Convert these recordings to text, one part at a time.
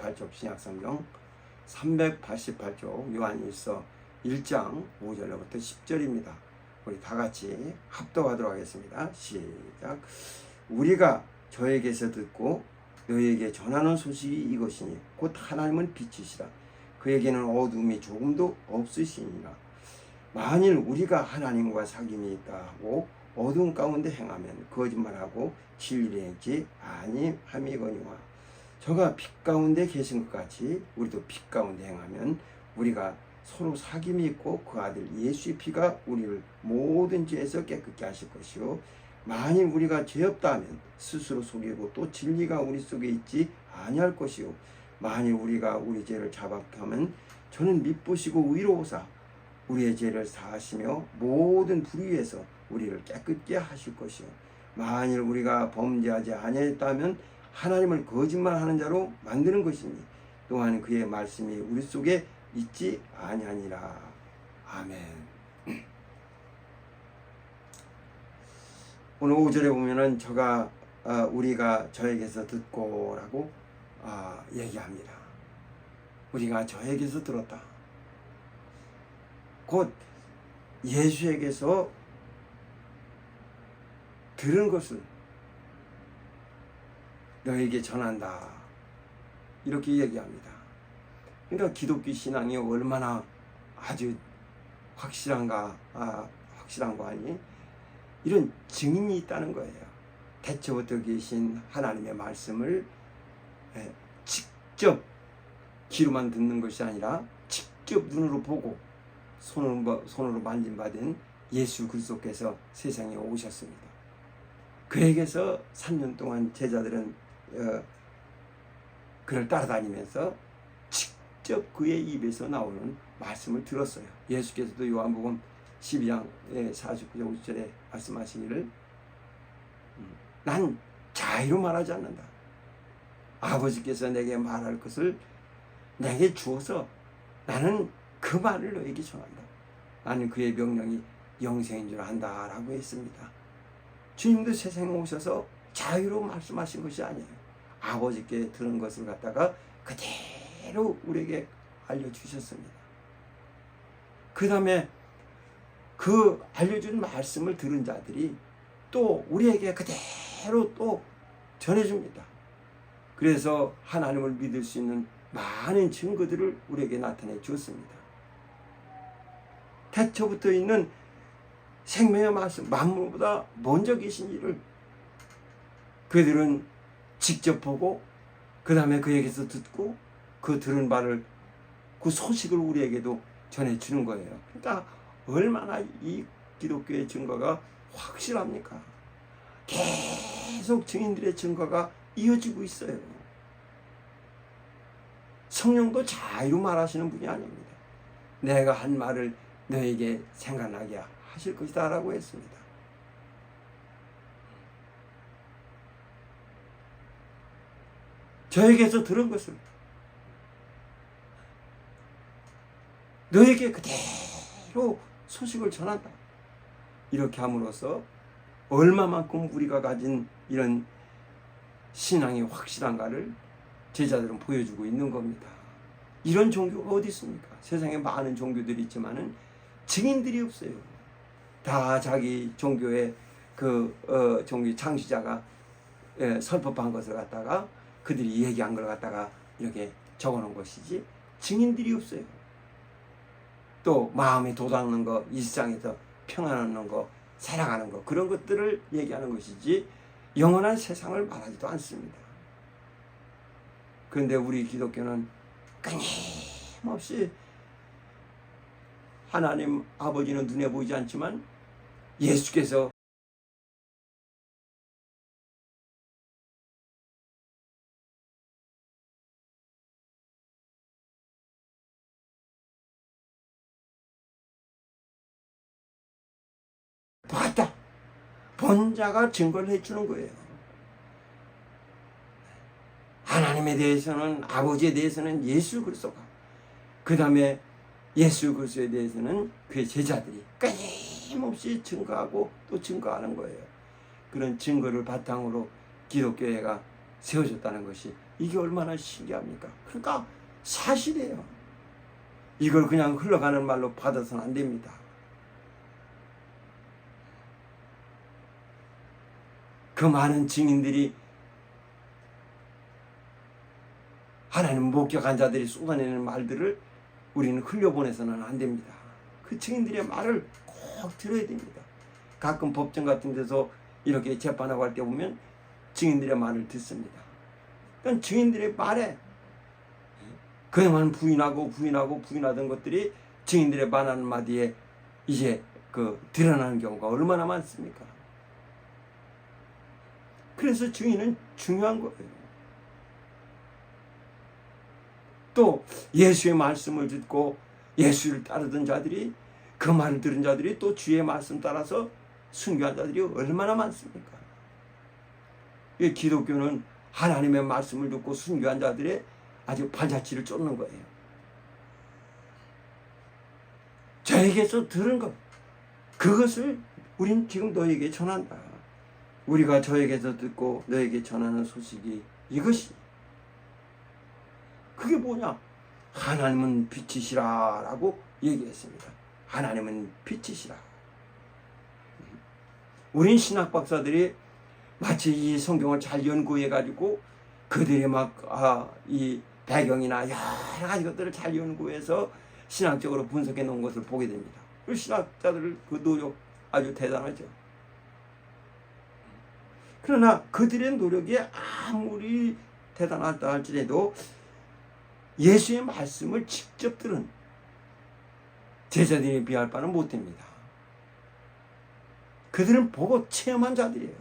388쪽 신약성경 388쪽 요한일서 1장 5절로부터 10절입니다. 우리 다 같이 합독하도록 하겠습니다. 시작. 우리가 저에게서 듣고 너에게 전하는 소식이 이것이니 곧 하나님은 빛이시라. 그에게는 어둠이 조금도 없으시니라. 만일 우리가 하나님과 사귐이 있다 하고 어둠 가운데 행하면 거짓말하고 진리를 행치 아니함이거니와 저가 빛 가운데 계신 것 같이 우리도 빛 가운데 행하면 우리가 서로 사귐이 있고 그 아들 예수의 피가 우리를 모든 죄에서 깨끗게 하실 것이요 만일 우리가 죄 없다 하면 스스로 속이고 또 진리가 우리 속에 있지 아니할 것이요 만일 우리가 우리 죄를 자박하면 저는 미쁘시고 의로우사 우리의 죄를 사하시며 모든 불의에서 우리를 깨끗게 하실 것이요 만일 우리가 범죄하지 아니했다면 하나님을 거짓말하는 자로 만드는 것이니 또한 그의 말씀이 우리 속에 있지 아니하니라. 아멘. 오늘 5절에 보면은 우리가 저에게서 듣고라고 얘기합니다. 우리가 저에게서 들었다. 곧 예수에게서 들은 것을 너에게 전한다. 이렇게 얘기합니다. 그러니까 기독교 신앙이 얼마나 아주 확실한 거 아니? 이런 증인이 있다는 거예요. 태초부터 계신 하나님의 말씀을 직접 귀로만 듣는 것이 아니라 직접 눈으로 보고 손으로 만진받은 예수 그리스도께서 세상에 오셨습니다. 그에게서 3년 동안 제자들은 그를 따라다니면서 직접 그의 입에서 나오는 말씀을 들었어요. 예수께서도 요한복음 12장 49절 50절에 말씀하시기를 난 자유로 말하지 않는다. 아버지께서 내게 말할 것을 내게 주어서 나는 그 말을 너에게 전한다. 나는 그의 명령이 영생인 줄 안다 라고 했습니다. 주님도 세상에 오셔서 자유로 말씀하신 것이 아니에요. 아버지께 들은 것을 갖다가 그대로 우리에게 알려주셨습니다. 그 다음에 그 알려준 말씀을 들은 자들이 또 우리에게 그대로 또 전해줍니다. 그래서 하나님을 믿을 수 있는 많은 증거들을 우리에게 나타내 주었습니다. 태초부터 있는 생명의 말씀, 만물보다 먼저 계신 이를 그들은 직접 보고 그 다음에 그에게서 듣고 그 들은 바를 그 소식을 우리에게도 전해주는 거예요. 그러니까 얼마나 이 기독교의 증거가 확실합니까? 계속 증인들의 증거가 이어지고 있어요. 성령도 자유로 말하시는 분이 아닙니다. 내가 한 말을 너에게 생각나게 하실 것이다 라고 했습니다. 저에게서 들은 것을 너에게 그대로 소식을 전한다. 이렇게 함으로써 얼마만큼 우리가 가진 이런 신앙이 확실한가를 제자들은 보여주고 있는 겁니다. 이런 종교가 어디 있습니까? 세상에 많은 종교들이 있지만은 증인들이 없어요. 다 자기 종교의 종교 창시자가 설법한 것을 갖다가 그들이 얘기한 걸 갖다가 이렇게 적어놓은 것이지 증인들이 없어요. 또 마음이 돋아오는 거, 일상에서 평안하는 거, 살아가는 거 그런 것들을 얘기하는 것이지 영원한 세상을 말하지도 않습니다. 그런데 우리 기독교는 끊임없이 하나님 아버지는 눈에 보이지 않지만 예수께서 봤다. 본 자가 증거를 해주는 거예요. 하나님에 대해서는 아버지에 대해서는 예수 그리스도가 그 다음에 예수 그리스도에 대해서는 그의 제자들이 끊임없이 증거하고 또 증거하는 거예요. 그런 증거를 바탕으로 기독교회가 세워졌다는 것이 이게 얼마나 신기합니까? 그러니까 사실이에요. 이걸 그냥 흘러가는 말로 받아서는 안 됩니다. 그 많은 증인들이 하나님 목격한 자들이 쏟아내는 말들을 우리는 흘려보내서는 안 됩니다. 그 증인들의 말을 꼭 들어야 됩니다. 가끔 법정 같은 데서 이렇게 재판하고 할 때 보면 증인들의 말을 듣습니다. 그러니까 증인들의 말에 그동안 부인하던 것들이 증인들의 말 한마디에 이제 드러나는 경우가 얼마나 많습니까? 그래서 증인은 중요한 거예요. 또 예수의 말씀을 듣고 예수를 따르던 자들이, 그 말을 들은 자들이 또 주의 말씀 따라서 순교한 자들이 얼마나 많습니까? 이 기독교는 하나님의 말씀을 듣고 순교한 자들의 아주 발자취를 쫓는 거예요. 저에게서 들은 것, 그것을 우린 지금 너에게 전한다. 우리가 저에게서 듣고 너에게 전하는 소식이 이것이, 그게 뭐냐? 하나님은 빛이시라 라고 얘기했습니다. 하나님은 빛이시라. 우린 신학 박사들이 마치 이 성경을 잘 연구해가지고 그들의 이 배경이나 여러 가지 것들을 잘 연구해서 신학적으로 분석해 놓은 것을 보게 됩니다. 그 신학자들 그 노력 아주 대단하죠. 그러나 그들의 노력이 아무리 대단하다 할지라도 예수의 말씀을 직접 들은 제자들에 비할 바는 못됩니다. 그들은 보고 체험한 자들이에요.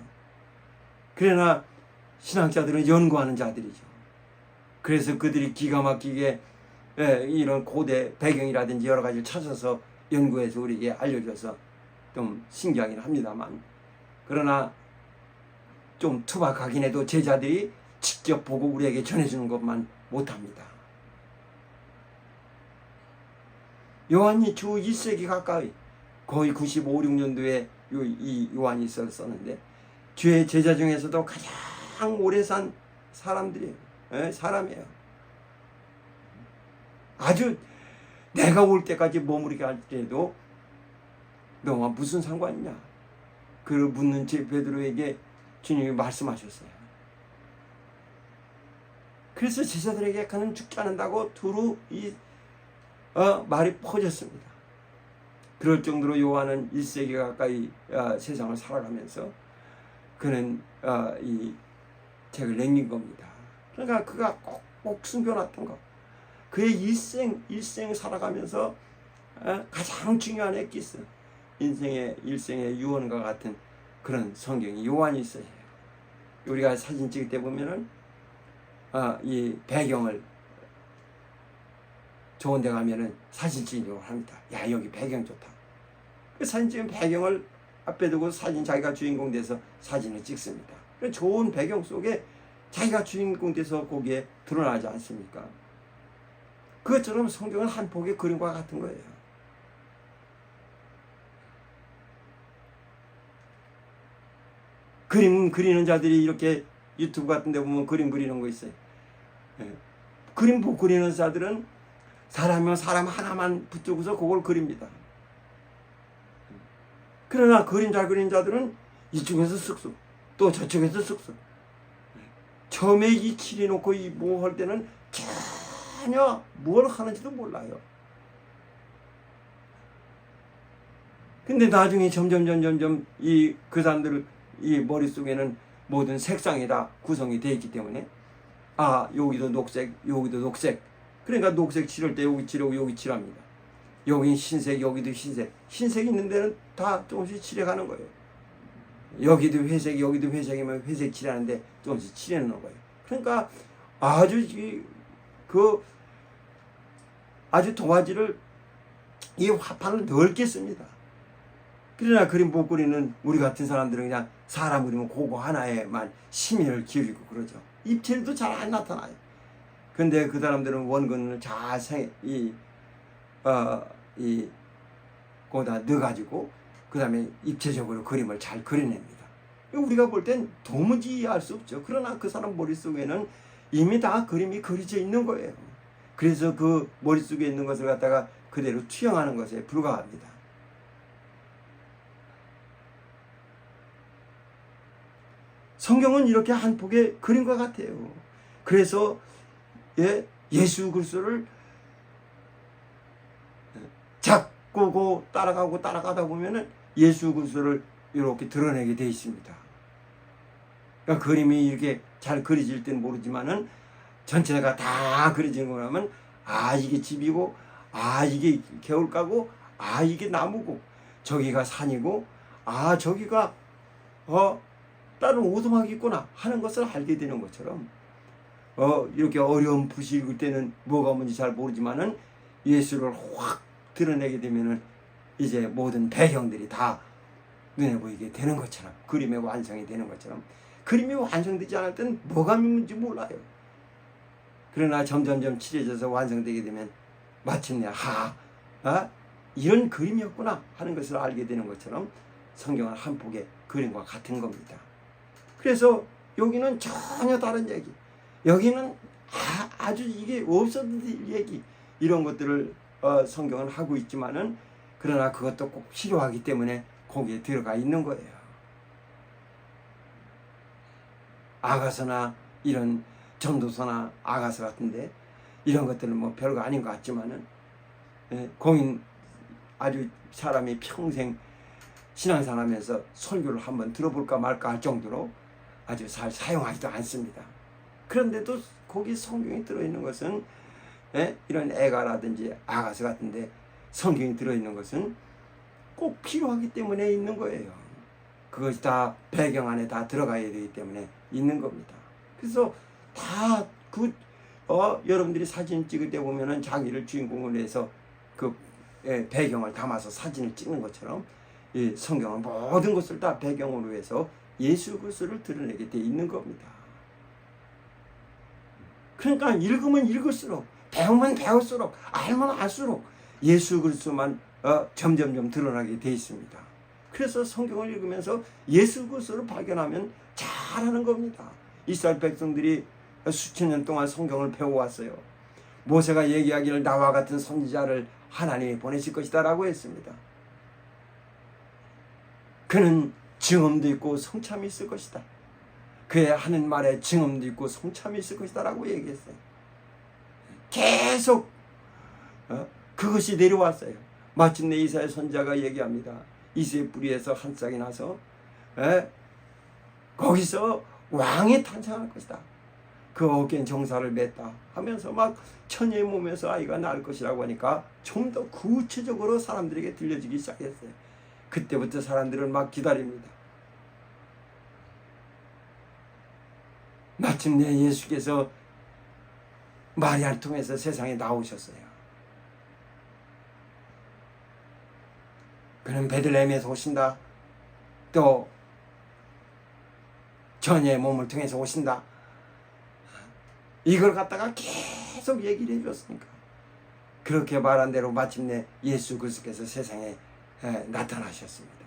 그러나 신학자들은 연구하는 자들이죠. 그래서 그들이 기가 막히게 이런 고대 배경이라든지 여러 가지를 찾아서 연구해서 우리에게 알려줘서 좀 신기하긴 합니다만, 그러나 좀 투박하긴 해도 제자들이 직접 보고 우리에게 전해주는 것만 못합니다. 요한이 주 1세기 가까이, 거의 95, 6년도에 이 요한이 있었는데 주의 제자 중에서도 가장 오래 산 사람이에요. 아주 내가 올 때까지 머무르게 할지라도 너와 무슨 상관이냐? 그를 묻는 베드로에게 주님이 말씀하셨어요. 그래서 제자들에게 그는 죽지 않는다고 두루 말이 퍼졌습니다. 그럴 정도로 요한은 1세기 가까이 세상을 살아가면서 그는 이 책을 남긴 겁니다. 그러니까 그가 꼭 숨겨놨던 것, 그의 일생 살아가면서 가장 중요한 엑기스, 일생의 유언과 같은 그런 성경이 요한이 있어요. 우리가 사진 찍을 때 보면은 이 배경을 좋은 데 가면은 사진 찍으려고 합니다. 야, 여기 배경 좋다. 그 사진 찍은 배경을 앞에 두고 자기가 주인공 돼서 사진을 찍습니다. 좋은 배경 속에 자기가 주인공 돼서 거기에 드러나지 않습니까? 그것처럼 성경은 한 폭의 그림과 같은 거예요. 그림 그리는 자들이 이렇게 유튜브 같은 데 보면 그림 그리는 거 있어요. 그림 못 그리는 자들은 사람 하나만 붙들고서 그걸 그립니다. 그러나 그림 잘 그리는 자들은 이쪽에서 쓱쓱, 또 저쪽에서 쓱쓱. 처음에 이 칠해놓고 이 뭐 할 때는 전혀 뭘 하는지도 몰라요. 근데 나중에 점점 그 사람들 이 머릿속에는 모든 색상이 다 구성이 되어 있기 때문에 여기도 녹색, 여기도 녹색. 그러니까 녹색 칠할 때 여기 칠하고 여기 칠합니다. 여기 흰색, 여기도 흰색. 흰색 있는 데는 다 조금씩 칠해가는 거예요. 여기도 회색, 여기도 회색이면 회색 칠하는데 조금씩 칠해놓는 거예요. 그러니까 아주 도화지를, 이 화판을 넓게 씁니다. 그러나 그림 못 그리는 우리 같은 사람들은 그냥 사람 그리면 그거 하나에만 심혈을 기울이고 그러죠. 입체도 잘 안 나타나요. 근데 그 사람들은 원근을 잘 거기다 넣어가지고 그 다음에 입체적으로 그림을 잘 그려냅니다. 우리가 볼 땐 도무지 이해할 수 없죠. 그러나 그 사람 머릿속에는 이미 다 그림이 그려져 있는 거예요. 그래서 그 머릿속에 있는 것을 갖다가 그대로 투영하는 것에 불과합니다. 성경은 이렇게 한 폭의 그림과 같아요. 그래서 예수 그리스도를 잡고 따라가다 보면은 예수 그리스도를 이렇게 드러내게 돼 있습니다. 그러니까 그림이 이렇게 잘 그려질 때는 모르지만은 전체가 다 그려지는 거라면 이게 집이고 이게 개울가고 이게 나무고 저기가 산이고 저기가 다른 오두막이 있구나 하는 것을 알게 되는 것처럼 이렇게 어려운 붓이 읽을 때는 뭐가 뭔지 잘 모르지만은 예수를 확 드러내게 되면은 이제 모든 배경들이 다 눈에 보이게 되는 것처럼 그림의 완성이 되는 것처럼 그림이 완성되지 않을 때는 뭐가 뭔지 몰라요. 그러나 점점점 칠해져서 완성되게 되면 마침내 이런 그림이었구나 하는 것을 알게 되는 것처럼 성경은 한 폭의 그림과 같은 겁니다. 그래서 여기는 전혀 다른 얘기, 여기는 아주 이게 없어도 될 얘기, 이런 것들을 성경은 하고 있지만은 그러나 그것도 꼭 필요하기 때문에 거기에 들어가 있는 거예요. 아가서나 이런 전도서나 아가서 같은데 이런 것들은 뭐 별거 아닌 것 같지만은 공인 아주 사람이 평생 신앙생활하면서 설교를 한번 들어볼까 말까 할 정도로 아주 잘 사용하지도 않습니다. 그런데도 거기 성경이 들어있는 것은 이런 애가라든지 아가서 같은데 성경이 들어있는 것은 꼭 필요하기 때문에 있는 거예요. 그것이 다 배경 안에 다 들어가야 되기 때문에 있는 겁니다. 그래서 다 여러분들이 사진 찍을 때 보면은 자기를 주인공으로 해서 그 배경을 담아서 사진을 찍는 것처럼 이 성경은 모든 것을 다 배경으로 해서 예수 그리스도를 드러내게 돼 있는 겁니다. 그러니까 읽으면 읽을수록, 배우면 배울수록, 알면 알수록 예수 그리스도만 점점점 드러나게 돼 있습니다. 그래서 성경을 읽으면서 예수 그리스도를 발견하면 잘하는 겁니다. 이스라엘 백성들이 수천 년 동안 성경을 배워왔어요. 모세가 얘기하기를 나와 같은 선지자를 하나님이 보내실 것이다 라고 했습니다. 그는 증언도 있고 성참이 있을 것이다. 그의 하는 말에 증언도 있고 성참이 있을 것이다 라고 얘기했어요. 계속 그것이 내려왔어요. 마침내 이사야 선지자가 얘기합니다. 이새의 뿌리에서 한 싹이 나서 거기서 왕이 탄생할 것이다. 그 어깨엔 정사를 맸다 하면서 막 처녀의 몸에서 아이가 낳을 것이라고 하니까 좀 더 구체적으로 사람들에게 들려지기 시작했어요. 그때부터 사람들은 막 기다립니다. 마침내 예수께서 마리아를 통해서 세상에 나오셨어요. 그는 베들레헴에서 오신다. 또 처녀의 몸을 통해서 오신다. 이걸 갖다가 계속 얘기를 해줬으니까 그렇게 말한 대로 마침내 예수 그리스도께서 세상에 나타나셨습니다.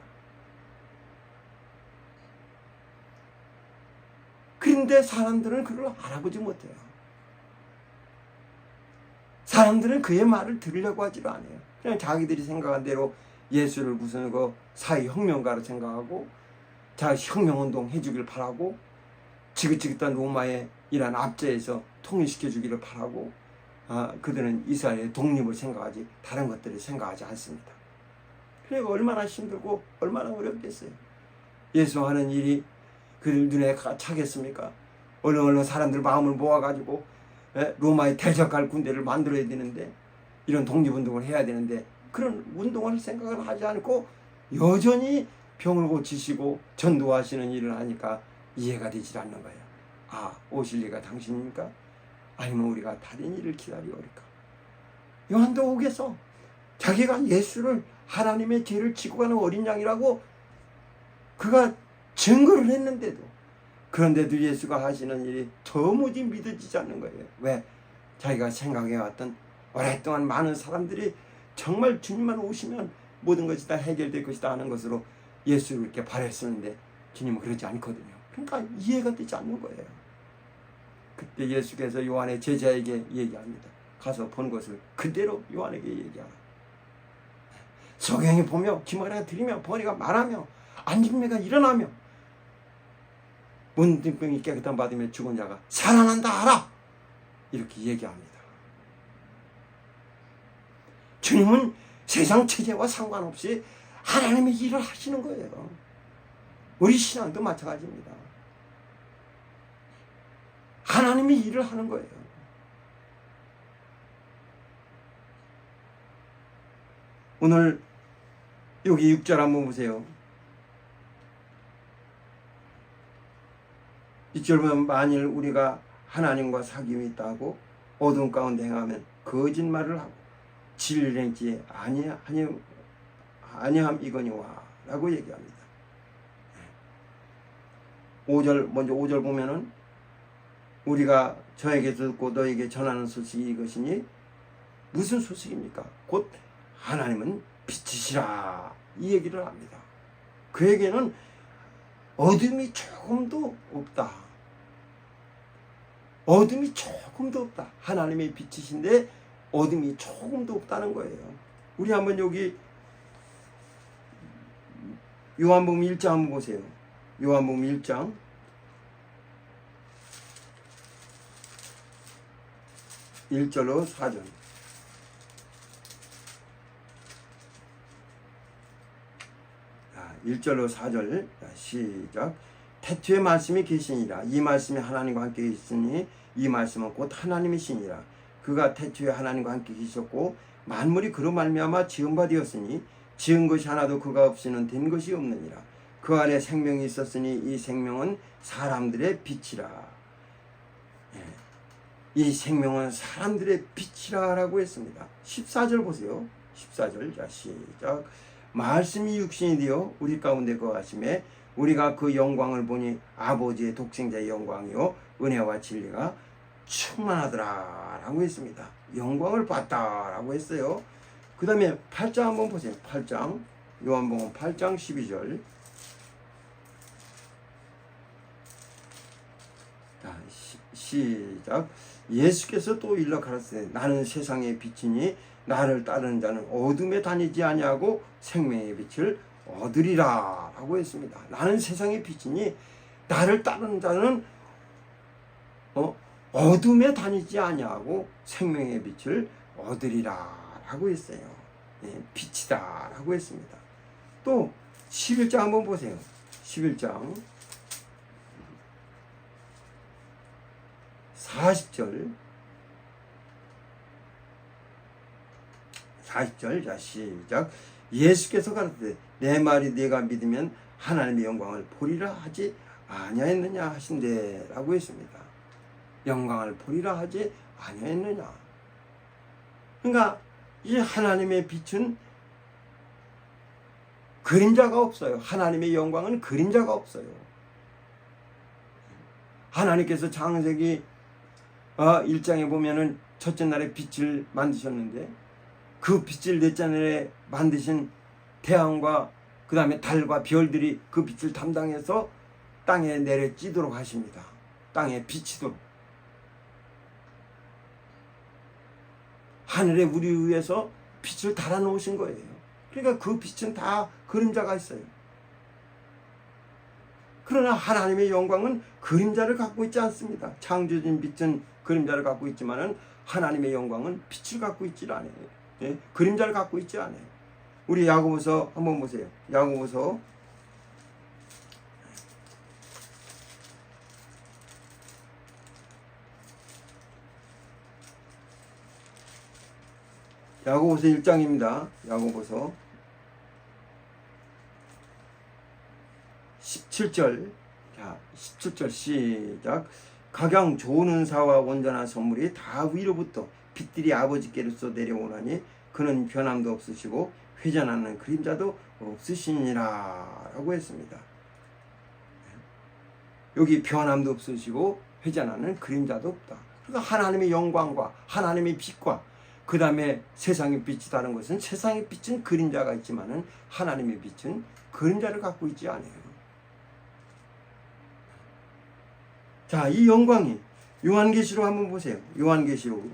그런데 사람들은 그걸 알아보지 못해요. 사람들은 그의 말을 들으려고 하지도 않아요. 그냥 자기들이 생각한 대로 예수를 무슨 사회혁명가로 생각하고 혁명운동 해주길 바라고 지긋지긋한 로마의 이란 압제에서 통일시켜주기를 바라고 그들은 이스라엘의 독립을 생각하지 다른 것들을 생각하지 않습니다. 그러니까 얼마나 힘들고 얼마나 어렵겠어요. 예수 하는 일이 그들 눈에 차겠습니까? 얼른 사람들 마음을 모아가지고 로마에 대적할 군대를 만들어야 되는데 이런 독립운동을 해야 되는데 그런 운동을 생각을 하지 않고 여전히 병을 고치시고 전도하시는 일을 하니까 이해가 되질 않는 거예요. 오실 리가 당신입니까? 아니면 우리가 다른 일을 기다리오리까? 요한도 오겠어. 자기가 예수를 하나님의 죄를 지고 가는 어린 양이라고 그가 증거를 했는데도 그런데도 예수가 하시는 일이 도무지 믿어지지 않는 거예요. 왜? 자기가 생각해왔던 오랫동안 많은 사람들이 정말 주님만 오시면 모든 것이 다 해결될 것이다 하는 것으로 예수를 이렇게 바랬었는데 주님은 그러지 않거든요. 그러니까 이해가 되지 않는 거예요. 그때 예수께서 요한의 제자에게 얘기합니다. 가서 본 것을 그대로 요한에게 얘기하라. 성경에 보며 기머리가 들이며 버리가 말하며 안진매가 일어나며 문둥병이 깨끗함 받으며 죽은 자가 살아난다 하라. 이렇게 얘기합니다. 주님은 세상 체제와 상관없이 하나님의 일을 하시는 거예요. 우리 신앙도 마찬가지입니다. 하나님의 일을 하는 거예요. 오늘 여기 6절 한번 보세요. 6절 보면 만일 우리가 하나님과 사귐이 있다고 어두운 가운데 행하면 거짓말을 하고 진리를 행치 아니함 이거니와 라고 얘기합니다. 5절 먼저 5절 보면은 우리가 저에게 듣고 너에게 전하는 소식이 이것이니 무슨 소식입니까? 곧 하나님은 빛이시라 이 얘기를 합니다. 그에게는 어둠이 조금도 없다. 어둠이 조금도 없다. 하나님의 빛이신데 어둠이 조금도 없다는 거예요. 우리 한번 여기 요한복음 1장 한번 보세요. 요한복음 1장 1절로 4절. 1절로 4절 시작. 태초에 말씀이 계시니라. 이 말씀이 하나님과 함께 있으니 이 말씀은 곧 하나님이시니라. 그가 태초에 하나님과 함께 계셨고 만물이 그로 말미암아 지은 바 되었으니 지은 것이 하나도 그가 없이는 된 것이 없느니라. 그 안에 생명이 있었으니 이 생명은 사람들의 빛이라. 이 생명은 사람들의 빛이라 라고 했습니다. 14절 보세요. 14절 자 시작. 말씀이 육신이 되어 우리 가운데 거하심에 우리가 그 영광을 보니 아버지의 독생자의 영광이요 은혜와 진리가 충만하더라 라고 했습니다. 영광을 봤다 라고 했어요. 그 다음에 8장 한번 보세요. 8장 요한복음 8장 12절. 자, 시작. 예수께서 또 일러 가라사대 나는 세상의 빛이니 나를 따르는 자는 어둠에 다니지 아니하고 생명의 빛을 얻으리라 라고 했습니다. 나는 세상의 빛이니 나를 따르는 자는 어둠에 다니지 아니하고 생명의 빛을 얻으리라 라고 했어요. 빛이다 라고 했습니다. 또 11장 한번 보세요. 11장 40절 자 시작. 예수께서 가라사대 내 말이 네가 믿으면 하나님의 영광을 보리라 하지 아니하였느냐 하신대 라고 했습니다. 영광을 보리라 하지 아니하였느냐. 그러니까 이 하나님의 빛은 그림자가 없어요. 하나님의 영광은 그림자가 없어요. 하나님께서 창세기 1장에 보면은 첫째 날에 빛을 만드셨는데 그 빛을 넷째 날에 만드신 태양과 그 다음에 달과 별들이 그 빛을 담당해서 땅에 내려 찌도록 하십니다. 땅에 비치도록. 하늘에 우리 위해서 빛을 달아놓으신 거예요. 그러니까 그 빛은 다 그림자가 있어요. 그러나 하나님의 영광은 그림자를 갖고 있지 않습니다. 창조진 빛은 그림자를 갖고 있지만은 하나님의 영광은 빛을 갖고 있지 않아요. 그림자를 갖고 있지 않아요. 우리 야고보서 한번 보세요. 야고보서 1장입니다. 야고보서 17절. 자, 17절 시작. 각양 좋은 은사와 온전한 선물이 다 위로부터 빛들이 아버지께로서 내려오나니 그는 변함도 없으시고 회전하는 그림자도 없으시니라 라고 했습니다. 여기 변함도 없으시고 회전하는 그림자도 없다. 그러니까 하나님의 영광과 하나님의 빛과 그 다음에 세상의 빛이 다른 것은 세상의 빛은 그림자가 있지만은 하나님의 빛은 그림자를 갖고 있지 않아요. 자, 이 영광이 요한계시록 한번 보세요. 요한계시록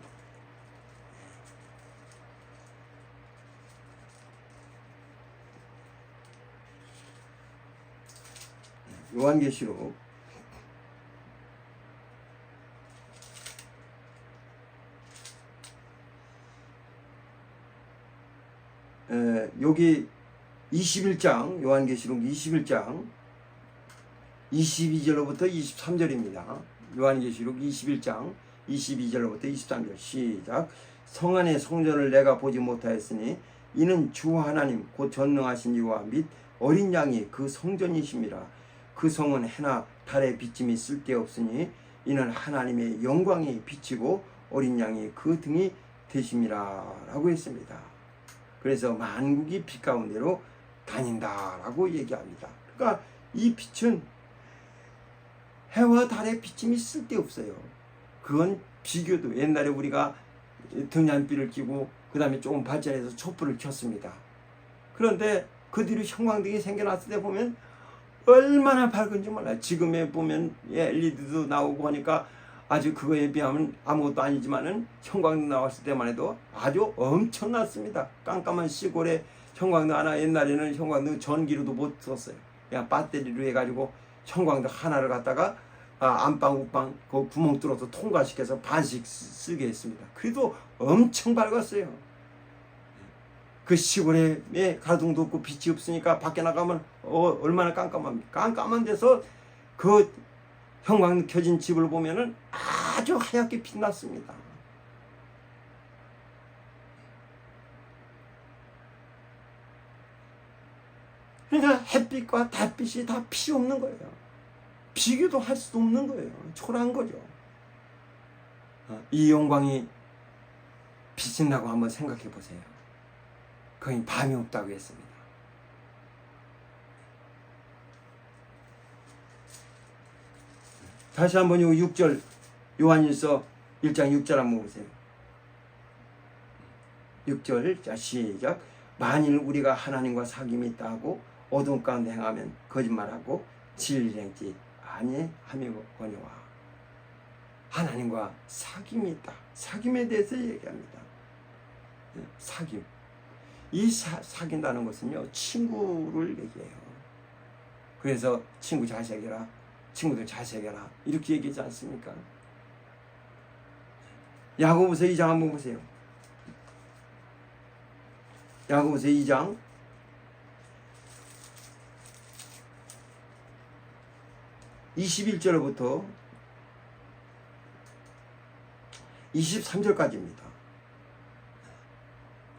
요한계시록 여기 21장 요한계시록 21장 22절로부터 23절입니다. 요한계시록 21장 22절로부터 23절 시작. 성 안의 성전을 내가 보지 못하였으니 이는 주 하나님 곧 전능하신 이와 및 어린 양이 그 성전이심이라. 그 성은 해나 달의 비침이 쓸데없으니 이는 하나님의 영광이 비치고 어린 양이 그 등이 되심이라 라고 했습니다. 그래서 만국이 빛 가운데로 다닌다라고 얘기합니다. 그러니까 이 빛은 해와 달의 비침이 쓸데없어요. 그건 비교도 옛날에 우리가 등잔비를 끼고 그 다음에 조금 발전해서 촛불을 켰습니다. 그런데 그 뒤로 형광등이 생겨났을 때 보면 얼마나 밝은지 몰라요. 지금에 보면 LED도 나오고 하니까 아주 그거에 비하면 아무것도 아니지만은 형광등 나왔을 때만 해도 아주 엄청났습니다. 깜깜한 시골에 형광등 하나, 옛날에는 형광등 전기로도 못 썼어요. 그냥 배터리로 해가지고 형광등 하나를 갖다가 안방, 웃방 그 구멍 뚫어서 통과시켜서 반씩 쓰게 했습니다. 그래도 엄청 밝았어요. 그 시골에 가동도 없고 빛이 없으니까 밖에 나가면 얼마나 깜깜합니까? 깜깜한 데서 그 형광등 켜진 집을 보면은 아주 하얗게 빛났습니다. 그러니까 햇빛과 달빛이 다 필요 없는 거예요. 비교도 할 수 없는 거예요. 초라한 거죠. 이 영광이 비친다고 한번 생각해 보세요. 거의 밤이 없다고 했습니다. 다시 한번 요 6절 요한일서 1장 6절 한번 보세요. 6절 자 시작. 만일 우리가 하나님과 사귐이 있다 하고 어둠 가운데 행하면 거짓말하고 진리를 행치 아니하거니와. 하나님과 사귐이 있다. 사귐에 대해서 얘기합니다. 사귐. 이 사귄다는 것은요, 친구를 얘기해요. 그래서 친구 잘 사귀라, 친구들 잘 사귀라 이렇게 얘기하지 않습니까? 야고보서 2장 한번 보세요. 야고보서 2장 21절부터 23절까지입니다.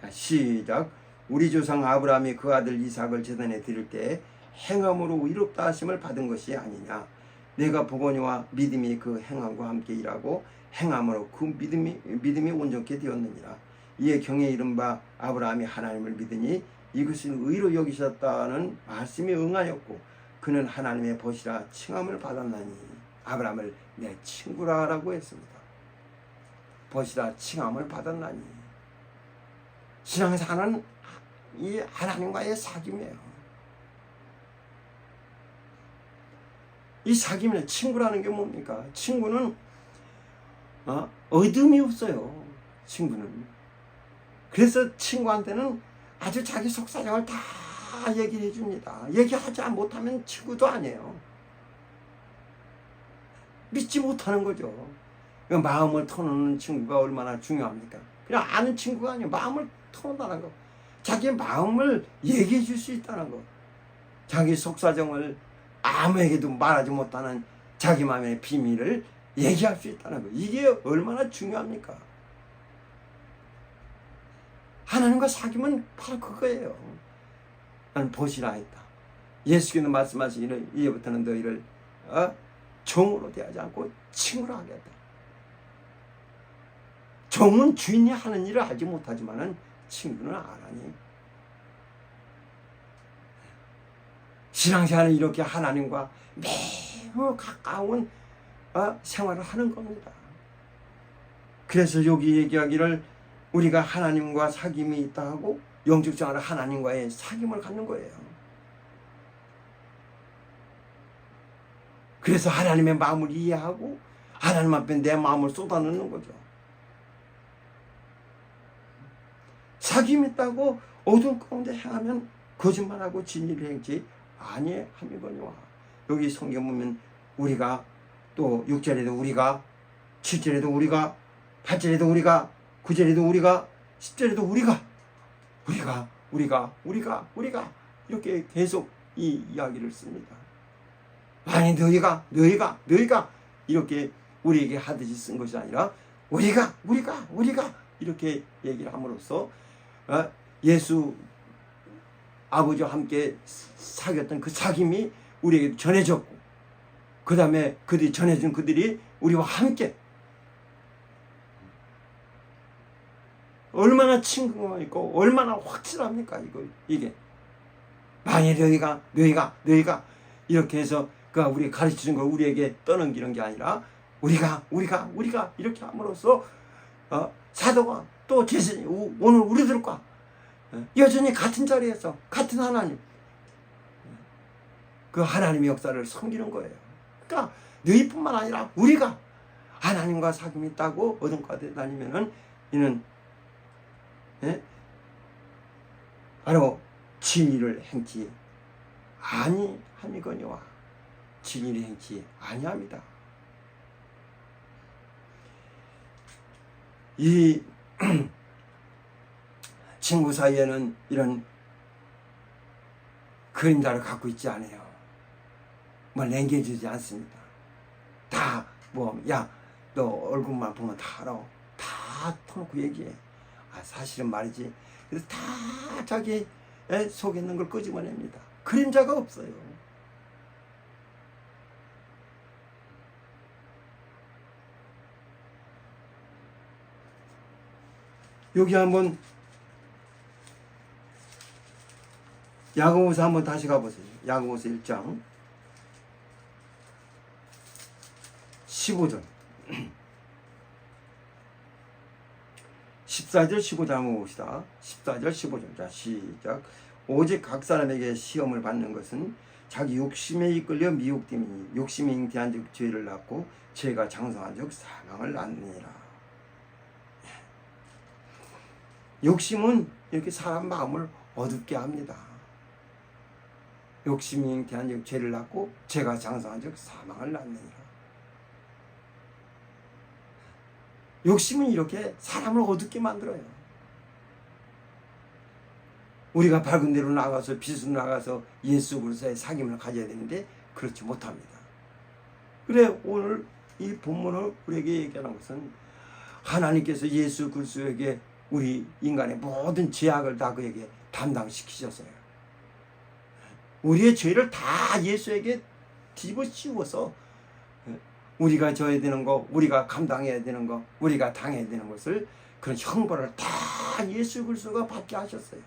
시작. 우리 조상 아브라함이 그 아들 이삭을 제단에 드릴 때 행함으로 의롭다 하심을 받은 것이 아니냐. 내가 보거니와 믿음이 그 행함과 함께 일하고 행함으로 그 믿음이 온전케 되었느니라. 이에 경에 이른 바 아브라함이 하나님을 믿으니 이것을 의로 여기셨다는 말씀이 응하였고 그는 하나님의 벗이라 칭함을 받았나니. 아브라함을 내 친구라라고 했습니다. 벗이라 칭함을 받았나니. 신앙생활은 이 하나님과의 사귐이에요. 이 사귐의 친구라는 게 뭡니까? 친구는 어둠이 없어요. 친구는. 그래서 친구한테는 아주 자기 속사정을 다 얘기를 해줍니다. 얘기하지 못하면 친구도 아니에요. 믿지 못하는 거죠. 마음을 터놓는 친구가 얼마나 중요합니까? 그냥 아는 친구가 아니에요. 마음을 터놓는다는 거. 자기 마음을 얘기해 줄 수 있다는 거. 자기 속사정을 아무에게도 말하지 못하는 자기 마음의 비밀을 얘기할 수 있다는 거. 이게 얼마나 중요합니까? 하나님과 사귐은 바로 그거예요. 나는 벗이라 했다. 예수께서 말씀하시기를 이제부터는 너희를 종으로 대하지 않고 친구로 하겠다. 종은 주인이 하는 일을 알지 못하지만은 친구는 알아니. 신앙생활은 이렇게 하나님과 매우 가까운 생활을 하는 겁니다. 그래서 여기 얘기하기를 우리가 하나님과 사귐이 있다 하고 영적 생활은 하나님과의 사귐을 갖는 거예요. 그래서 하나님의 마음을 이해하고 하나님 앞에 내 마음을 쏟아넣는 거죠. 사귐이 있다고 어두운 가운데 행하면 거짓말하고 진리를 행치 아니함이거니와. 여기 성경 보면 우리가 또 6절에도 우리가, 7절에도 우리가, 8절에도 우리가, 9절에도 우리가, 10절에도 우리가 이렇게 계속 이 이야기를 씁니다. 아니 너희가 이렇게 우리에게 하듯이 쓴 것이 아니라 우리가 이렇게 얘기를 함으로써 예수 아버지와 함께 사귀었던 그 사귐이 우리에게 전해졌고, 그 다음에 그들이 전해준 그들이 우리와 함께 얼마나 친구가 있고 얼마나 확실합니까? 이게 만일 너희가 이렇게 해서 그 우리 가르치는 걸 우리에게 떠넘기는 게 아니라 우리가 이렇게 함으로써 사도가 또 제사장이 오늘 우리들과 여전히 같은 자리에서 같은 하나님, 그 하나님의 역사를 섬기는 거예요. 그러니까 너희뿐만 아니라 우리가 하나님과 사귐이 있다고 어둠 가운데 다니면은 이는 바로 진리를 행치 아니함이거니와. 진리를 행치 아니합니다. 이 친구 사이에는 이런 그림자를 갖고 있지 않아요. 뭐 남겨주지 않습니다. 다 야 너 얼굴만 보면 다 알아. 다 터놓고 얘기해. 사실은 말이지. 그래서 다 자기 속에 있는 걸 끄집어냅니다. 그림자가 없어요. 여기 한번 야고보서 한번 다시 가보세요. 야고보서 1장 15절 14절 15절 한번 봅시다. 14절 15절. 자 시작. 오직 각 사람에게 시험을 받는 것은 자기 욕심에 이끌려 미혹됨이니 욕심이 잉태한 즉 죄를 낳고 죄가 장성한 즉 사망을 낳느니라. 욕심은 이렇게 사람 마음을 어둡게 합니다. 욕심이 잉태한 즉 죄를 낳고 죄가 장성한 즉 사망을 낳느니라. 욕심은 이렇게 사람을 어둡게 만들어요. 우리가 밝은 데로 나가서 빛으로 나가서 예수 그리스도의 사귐을 가져야 되는데 그렇지 못합니다. 그래 오늘 이 본문을 우리에게 얘기하는 것은 하나님께서 예수 그리스도에게 우리 인간의 모든 죄악을 다 그에게 담당시키셨어요. 우리의 죄를 다 예수에게 뒤집어 씌워서 우리가 져야 되는 거, 우리가 감당해야 되는 거, 우리가 당해야 되는 것을 그런 형벌을 다 예수 그리스도가 받게 하셨어요.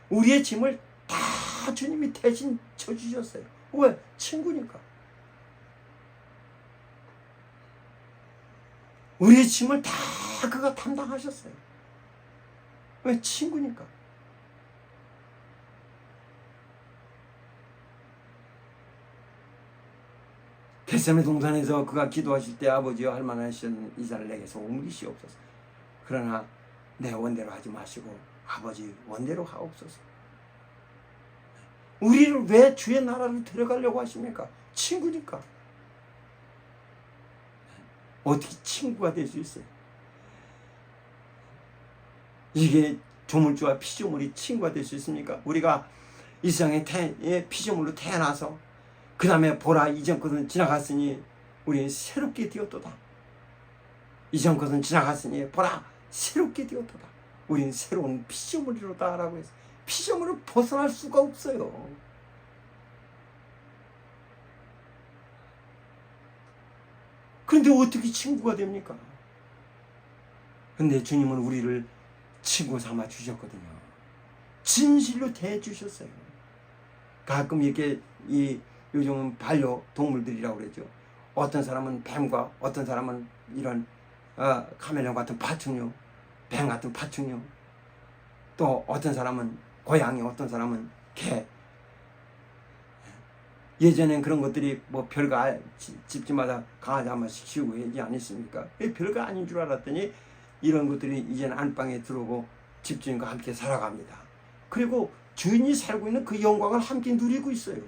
우리의 짐을 다 주님이 대신 져주셨어요. 왜? 친구니까. 우리의 짐을 다 그가 담당하셨어요. 왜? 친구니까. 겟세마네 동산에서 그가 기도하실 때 아버지와 할머니 하시는 이 잔을 내게서 옮기시옵소서. 그러나 내 원대로 하지 마시고 아버지 원대로 하옵소서. 우리를 왜 주의 나라를 들어가려고 하십니까? 친구니까. 어떻게 친구가 될 수 있어요? 이게 조물주와 피조물이 친구가 될 수 있습니까? 우리가 이 세상에 피조물로 태어나서 그 다음에 보라 이전 것은 지나갔으니 우리는 새롭게 되었도다. 이전 것은 지나갔으니 보라 새롭게 되었도다. 우리는 새로운 피조물이로다 라고 해서 피조물을 벗어날 수가 없어요. 그런데 어떻게 친구가 됩니까? 근데 주님은 우리를 친구 삼아 주셨거든요. 진실로 대해주셨어요. 가끔 이렇게 요즘은 반려동물들이라고 그러죠. 어떤 사람은 뱀과 어떤 사람은 이런 카멜레온 같은 파충류, 뱀 같은 파충류, 또 어떤 사람은 고양이, 어떤 사람은 개. 예전엔 그런 것들이 뭐 별거 집집마다 강아지 한 마씩 키우고 하지 않았습니까? 별거 아닌 줄 알았더니 이런 것들이 이제는 안방에 들어오고 집주인과 함께 살아갑니다. 그리고 주인이 살고 있는 그 영광을 함께 누리고 있어요.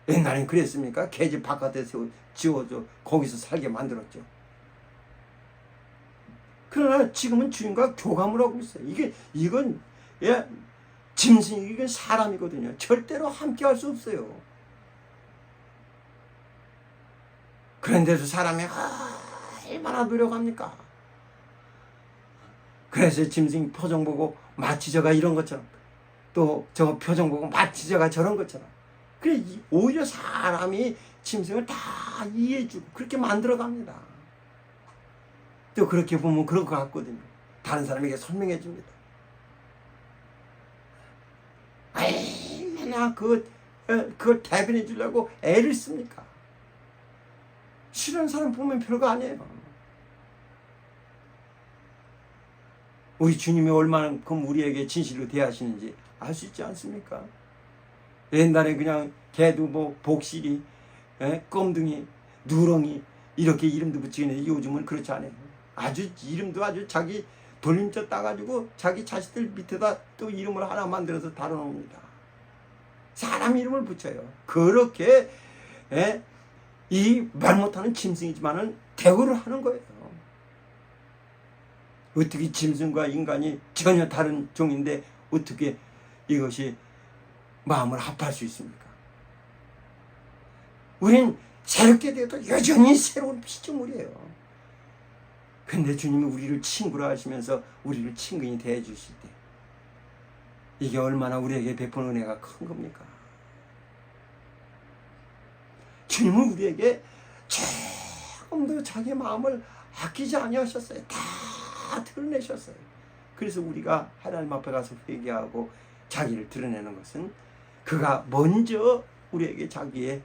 옛날엔 그랬습니까? 계집 바깥에서 지어줘 거기서 살게 만들었죠. 그러나 지금은 주인과 교감을 하고 있어요. 이건 짐승이, 이건 사람이거든요. 절대로 함께 할 수 없어요. 그런데도 사람이 얼마나 노력합니까? 그래서 짐승이 표정 보고 마치 저가 이런 것처럼, 또 저 표정 보고 마치 저가 저런 것처럼, 그래 오히려 사람이 짐승을 다 이해해주고 그렇게 만들어갑니다. 또 그렇게 보면 그런 것 같거든요. 다른 사람에게 설명해 줍니다. 얼마나 그걸 대변해 주려고 애를 씁니까? 싫은 사람 보면 별거 아니에요. 우리 주님이 얼마만큼 우리에게 진실로 대하시는지 알 수 있지 않습니까? 옛날에 그냥 개도 뭐 복실이, 껌둥이, 누렁이 이렇게 이름도 붙이는데 요즘은 그렇지 않아요. 아주 이름도 아주 자기 돌림자 따가지고 자기 자식들 밑에다 또 이름을 하나 만들어서 달아놓습니다. 사람 이름을 붙여요. 그렇게 이 말 못하는 짐승이지만은 대우를 하는 거예요. 어떻게 짐승과 인간이 전혀 다른 종인데 어떻게 이것이 마음을 합할 수 있습니까? 우린 새롭게 되어도 여전히 새로운 피조물이에요. 근데 주님이 우리를 친구로 하시면서 우리를 친근히 대해 주실 때 이게 얼마나 우리에게 베푼 은혜가 큰 겁니까? 주님은 우리에게 조금도 자기 마음을 아끼지 아니하셨어요. 다 드러내셨어요. 그래서 우리가 하나님 앞에 가서 회개하고 자기를 드러내는 것은 그가 먼저 우리에게 자기의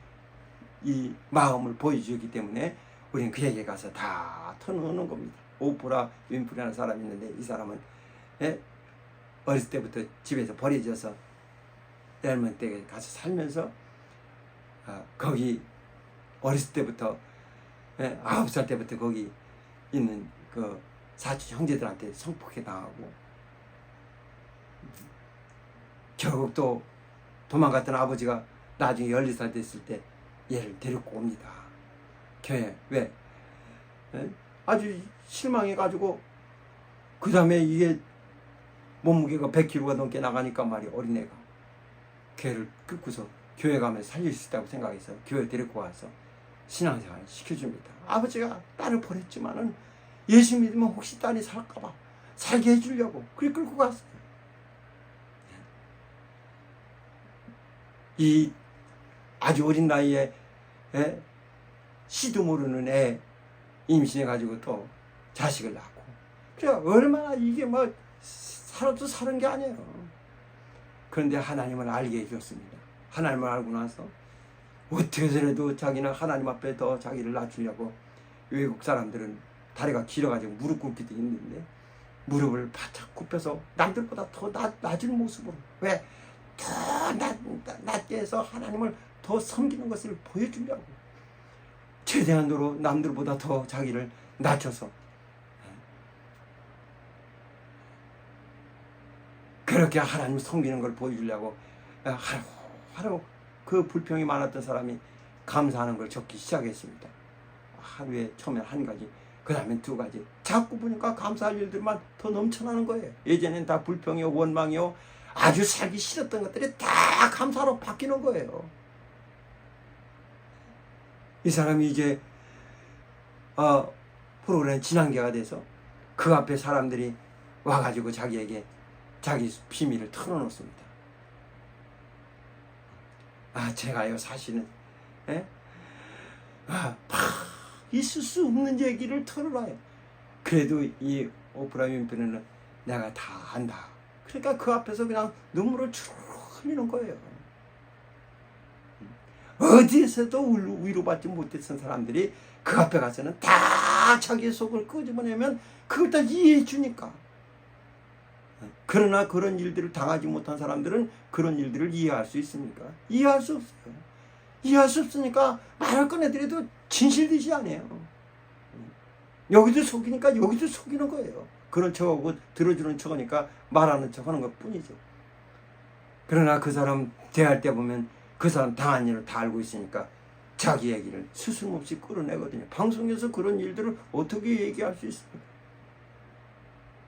이 마음을 보여주기 때문에 우리는 그에게 가서 다 터놓는 겁니다. 오프라 윈프리라는 사람이 있는데 이 사람은 어렸을 때부터 집에서 버려져서 델먼 댁에 가서 살면서 거기 어렸을 때부터 9살 때부터 거기 있는 그 사촌 형제들한테 성폭행 당하고 결국 또 도망갔던 아버지가 나중에 14살 됐을 때 얘를 데리고 옵니다. 교회. 왜? 아주 실망해가지고 그 다음에 이게 몸무게가 100kg가 넘게 나가니까 말이야. 어린애가 걔를 끌고서 교회 가면 살릴 수 있다고 생각해서 교회 데리고 와서 신앙생활을 시켜줍니다. 아버지가 딸을 버렸지만은 예수 믿으면 혹시 딸이 살까봐 살게 해주려고 그래 끌고 갔어요. 이 아주 어린 나이에 시도 모르는 애 임신해가지고 또 자식을 낳고 그래 얼마나 이게 뭐 살아도 사는 게 아니에요. 그런데 하나님을 알게 해줬습니다. 하나님을 알고 나서 어떻게 해서라도 자기는 하나님 앞에 더 자기를 낮추려고 외국 사람들은 다리가 길어가지고 무릎 꿇기도 힘든데 무릎을 바짝 굽혀서 남들보다 더 낮은 모습으로 왜? 더 낮게 해서 하나님을 더 섬기는 것을 보여주려고 최대한으로 남들보다 더 자기를 낮춰서 그렇게 하나님 섬기는 걸 보여주려고 하루 그 불평이 많았던 사람이 감사하는 걸 적기 시작했습니다. 하루에 처음에 한 가지, 그 다음에 두 가지. 자꾸 보니까 감사할 일들만 더 넘쳐나는 거예요. 예전엔 다 불평이요, 원망이요, 아주 살기 싫었던 것들이 다 감사로 바뀌는 거예요. 이 사람이 이제 프로그램 진행자가 돼서 그 앞에 사람들이 와가지고 자기에게 자기 비밀을 털어놓습니다. 제가요 사실은 있을 수 없는 얘기를 털어놔요. 그래도 이 오프라 윈프리는 내가 다 안다. 그러니까 그 앞에서 그냥 눈물을 쭉 흘리는 거예요. 어디에서도 위로받지 못했던 사람들이 그 앞에 가서는 다 자기의 속을 끄집어내면 그걸 다 이해해 주니까 그러나 그런 일들을 당하지 못한 사람들은 그런 일들을 이해할 수 있습니까? 이해할 수 없어요. 이해할 수 없으니까 말을 꺼내더라도 진실되지 않아요. 여기도 속이니까 여기도 속이는 거예요. 그런 척하고 들어주는 척하니까 말하는 척하는 것 뿐이죠. 그러나 그 사람 대할 때 보면 그 사람 당한 일을 다 알고 있으니까 자기 얘기를 스스럼없이 끌어내거든요. 방송에서 그런 일들을 어떻게 얘기할 수 있습니까?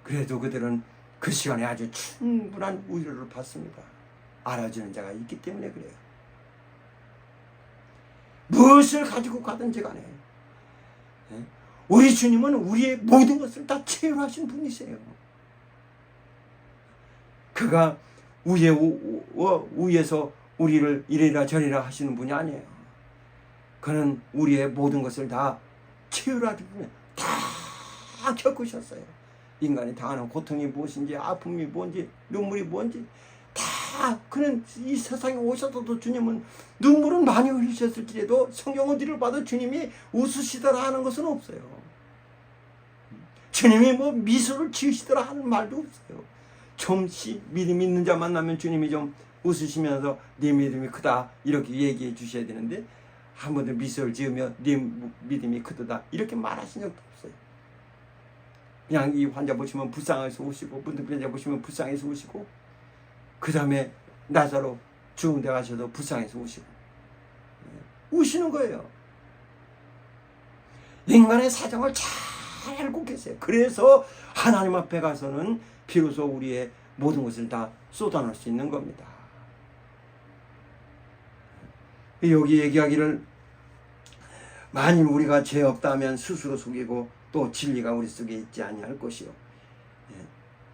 그래도 그들은 그 시간에 아주 충분한 위로를 받습니다. 알아주는 자가 있기 때문에 그래요. 무엇을 가지고 가든지 간에 우리 주님은 우리의 모든 것을 다 체휼하신 분이세요. 그가 위에서 우리를 이래라 저래라 하시는 분이 아니에요. 그는 우리의 모든 것을 다 체휼하신 분이에요. 다 겪으셨어요. 인간이 당하는 고통이 무엇인지, 아픔이 뭔지, 눈물이 뭔지 다 그는 이 세상에 오셔서도 주님은 눈물은 많이 흘리셨을지라도 성경 어디를 봐도 주님이 웃으시더라 하는 것은 없어요. 주님이 뭐 미소를 지으시더라 하는 말도 없어요. 좀씩 믿음이 있는 자 만나면 주님이 좀 웃으시면서 네 믿음이 크다 이렇게 얘기해 주셔야 되는데 한 번도 미소를 지으며 네 믿음이 크다 이렇게 말하신 적도 없어요. 그냥 이 환자 보시면 불쌍해서 우시고 문득병자 보시면 불쌍해서 우시고 그 다음에 나사로 죽은 데 가셔도 불쌍해서 우시고 우시는 거예요. 인간의 사정을 잘 알고 계세요. 그래서 하나님 앞에 가서는 비로소 우리의 모든 것을 다 쏟아낼 수 있는 겁니다. 여기 얘기하기를 만일 우리가 죄 없다면 스스로 속이고 또 진리가 우리 속에 있지 아니할 것이요.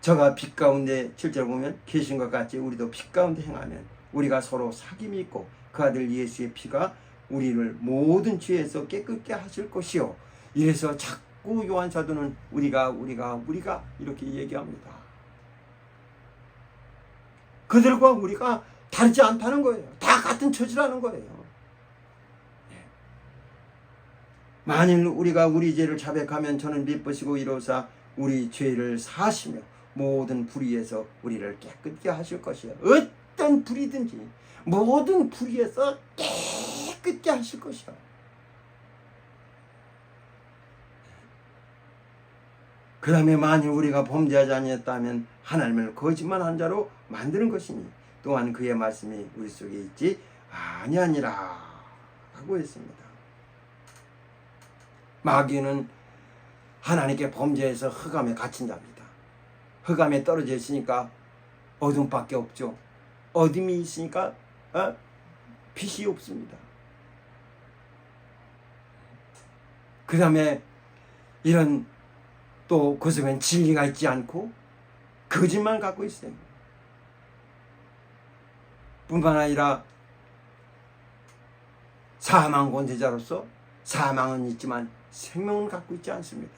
저가 빛 가운데 실제로 보면 계신 것 같이 우리도 빛 가운데 행하면 우리가 서로 사귐이 있고 그 아들 예수의 피가 우리를 모든 죄에서 깨끗게 하실 것이요. 이래서 자꾸 요한 사도는 우리가 이렇게 얘기합니다. 그들과 우리가 다르지 않다는 거예요. 다 같은 처지라는 거예요. 만일 우리가 우리 죄를 자백하면 저는 미쁘시고 이로사 우리 죄를 사하시며 모든 불의에서 우리를 깨끗게 하실 것이요. 어떤 불의든지 모든 불의에서 깨끗게 하실 것이요. 그 다음에 만일 우리가 범죄하지 아니했다면 하나님을 거짓말한 자로 만드는 것이니 또한 그의 말씀이 우리 속에 있지 아니하니라 라고 했습니다. 마귀는 하나님께 범죄해서 흑암에 갇힌 자입니다. 흑암에 떨어져 있으니까 어둠밖에 없죠. 어둠이 있으니까 빛이 없습니다. 그 다음에 이런 또 그 속엔 진리가 있지 않고 거짓말 갖고 있어요. 뿐만 아니라 사망 권세자로서 사망은 있지만 생명은 갖고 있지 않습니다.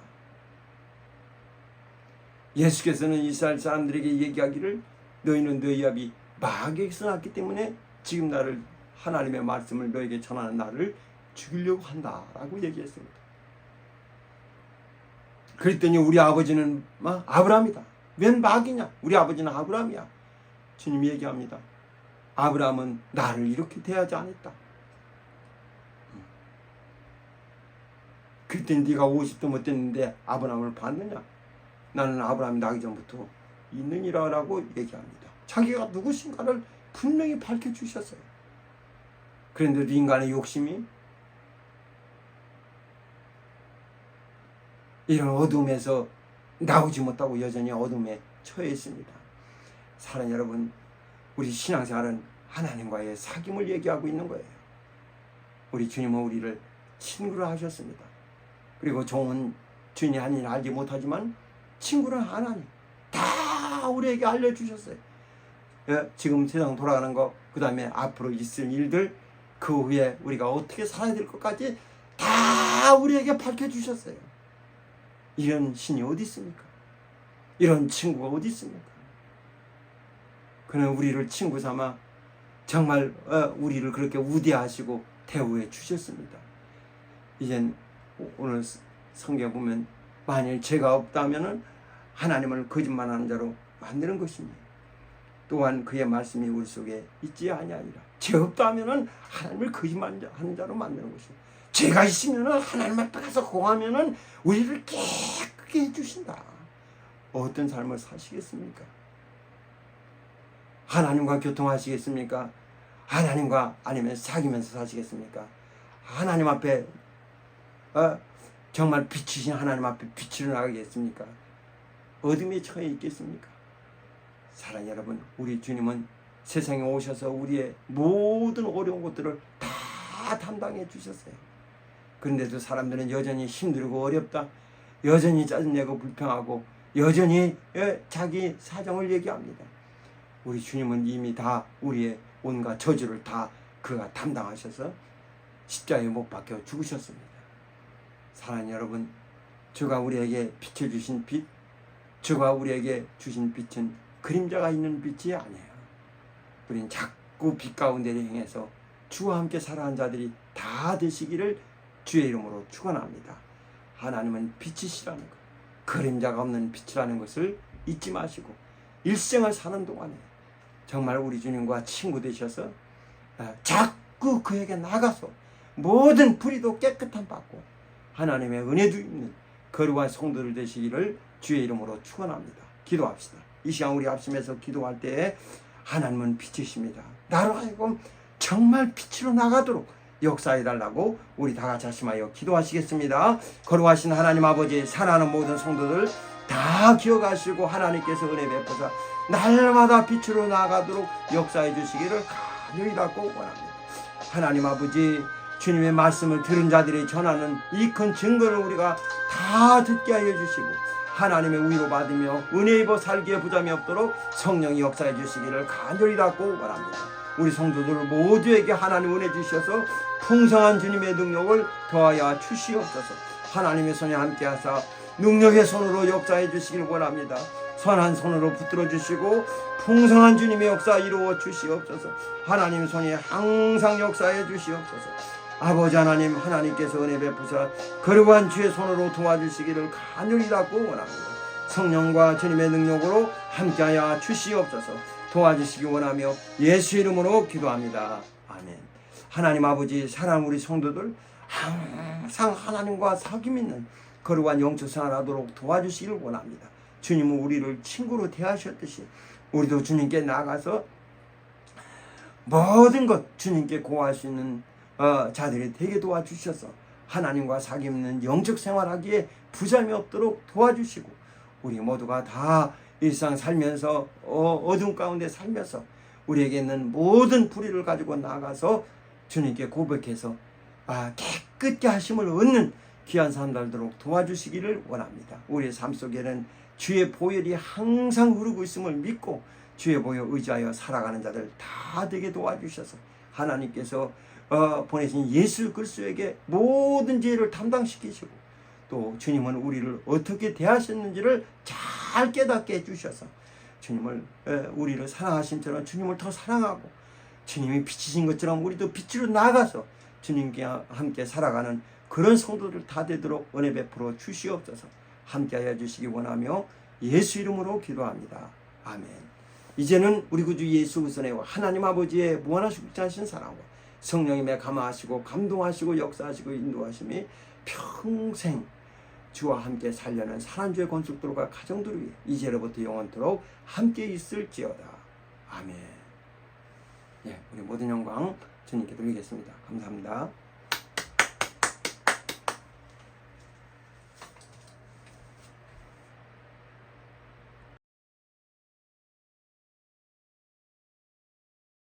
예수께서는 이스라엘 사람들에게 얘기하기를 너희는 너희 아비 마귀에게서 났기 때문에 지금 나를 하나님의 말씀을 너에게 전하는 나를 죽이려고 한다라고 얘기했습니다. 그랬더니 우리 아버지는 아브라함이다. 웬 마귀냐? 우리 아버지는 아브라함이야. 주님이 얘기합니다. 아브라함은 나를 이렇게 대하지 않았다. 그때 네가 50도 못 됐는데 아브라함을 봤느냐? 나는 아브라함이 나기 전부터 있느니라 라고 얘기합니다. 자기가 누구신가를 분명히 밝혀주셨어요. 그런데 인간의 욕심이 이런 어둠에서 나오지 못하고 여전히 어둠에 처해 있습니다. 사랑 여러분, 우리 신앙생활은 하나님과의 사귐을 얘기하고 있는 거예요. 우리 주님은 우리를 친구로 하셨습니다. 그리고 종은 주인이 하나님을 알지 못하지만 친구는 하나님 다 우리에게 알려주셨어요. 지금 세상 돌아가는 거, 그 다음에 앞으로 있을 일들, 그 후에 우리가 어떻게 살아야 될 것까지 다 우리에게 밝혀주셨어요. 이런 신이 어디 있습니까? 이런 친구가 어디 있습니까? 그는 우리를 친구 삼아 정말 우리를 그렇게 우대하시고 대우해 주셨습니다. 이젠 오늘 성경 보면 만일 죄가 없다면은 하나님을 거짓말하는 자로 만드는 것입니다. 또한 그의 말씀이 우리 속에 있지 아니하니라. 죄 없다 하면은 하나님을 거짓말하는 자로 만드는 것입니다. 죄가 있으면은 하나님 앞에 가서 공하면은 우리를 깨끗게 해주신다. 어떤 삶을 사시겠습니까? 하나님과 교통하시겠습니까? 하나님과 아니면 사귀면서 사시겠습니까? 하나님 앞에 정말 빛이신 하나님 앞에 빛으로 나가겠습니까? 어둠에 처해 있겠습니까? 사랑하는 여러분, 우리 주님은 세상에 오셔서 우리의 모든 어려운 것들을 다 담당해 주셨어요. 그런데도 사람들은 여전히 힘들고 어렵다, 여전히 짜증내고 불평하고 여전히 자기 사정을 얘기합니다. 우리 주님은 이미 다 우리의 온갖 저주를 다 그가 담당하셔서 십자가에 못 박혀 죽으셨습니다. 사랑하는 여러분, 주가 우리에게 빛을 주신 빛, 주가 우리에게 주신 빛은 그림자가 있는 빛이 아니에요. 우린 자꾸 빛 가운데 행해서 주와 함께 살아간 자들이 다 되시기를 주의 이름으로 축원합니다. 하나님은 빛이시라는 것, 그림자가 없는 빛이라는 것을 잊지 마시고 일생을 사는 동안에 정말 우리 주님과 친구 되셔서 자꾸 그에게 나가서 모든 불의도 깨끗함 받고 하나님의 은혜도 있는 거룩한 성도들 되시기를 주의 이름으로 축원합니다. 기도합시다. 이 시간 우리 합심해서 기도할 때에 하나님은 빛이십니다. 나로 하여금 정말 빛으로 나가도록 역사해달라고 우리 다 같이 합심하여 기도하시겠습니다. 거룩하신 하나님 아버지, 사랑하는 모든 성도들 다 기억하시고 하나님께서 은혜 베푸사 날마다 빛으로 나가도록 역사해 주시기를 간절히 닫고 원합니다. 하나님 아버지, 주님의 말씀을 들은 자들이 전하는 이 큰 증거를 우리가 다 듣게 하여 주시고 하나님의 위로 받으며 은혜 입어 살기에 부담이 없도록 성령이 역사해 주시기를 간절히 닫고 원합니다. 우리 성도들 모두에게 하나님 은혜 주셔서 풍성한 주님의 능력을 더하여 주시옵소서. 하나님의 손에 함께 하사 능력의 손으로 역사해 주시길 원합니다. 선한 손으로 붙들어 주시고 풍성한 주님의 역사 이루어 주시옵소서. 하나님 손이 항상 역사해 주시옵소서. 아버지 하나님, 하나님께서 은혜 베푸사 거룩한 주의 손으로 도와주시기를 간절히 닫고 원합니다. 성령과 주님의 능력으로 함께하여 주시옵소서. 도와주시기 원하며 예수 이름으로 기도합니다. 아멘. 하나님 아버지, 사랑하는 우리 성도들 항상 하나님과 사귐 있는 거룩한 영적 생활하도록 도와주시기를 원합니다. 주님은 우리를 친구로 대하셨듯이 우리도 주님께 나가서 모든 것 주님께 고할 수 있는 자들이 되게 도와주셔서 하나님과 사귐 있는 영적 생활하기에 부담이 없도록 도와주시고 우리 모두가 다 일상 살면서 어둠 가운데 살면서 우리에게 있는 모든 불의를 가지고 나가서 주님께 고백해서 깨끗게 하심을 얻는 귀한 삶 살도록 도와주시기를 원합니다. 우리의 삶 속에는 주의 보혈이 항상 흐르고 있음을 믿고 주의 보혈 의지하여 살아가는 자들 다 되게 도와주셔서 하나님께서 보내신 예수 그리스도에게 모든 죄를 담당시키시고 또 주님은 우리를 어떻게 대하셨는지를 잘 깨닫게 해주셔서 주님을 우리를 사랑하신처럼 주님을 더 사랑하고 주님이 빛이신 것처럼 우리도 빛으로 나가서 주님께 함께 살아가는 그런 성도들 다 되도록 은혜 베풀어 주시옵소서. 함께하여 주시기 원하며 예수 이름으로 기도합니다. 아멘. 이제는 우리 구주 예수 그리스도의 하나님 아버지의 무한하시고 극진하신 사랑과 성령님의 감화하시고 감동하시고 역사하시고 인도하심이 평생 주와 함께 살려는 사랑주의 건축들과 가정들을 위해 이제로부터 영원토록 함께 있을지어다. 아멘. 우리 모든 영광 주님께 드리겠습니다. 감사합니다.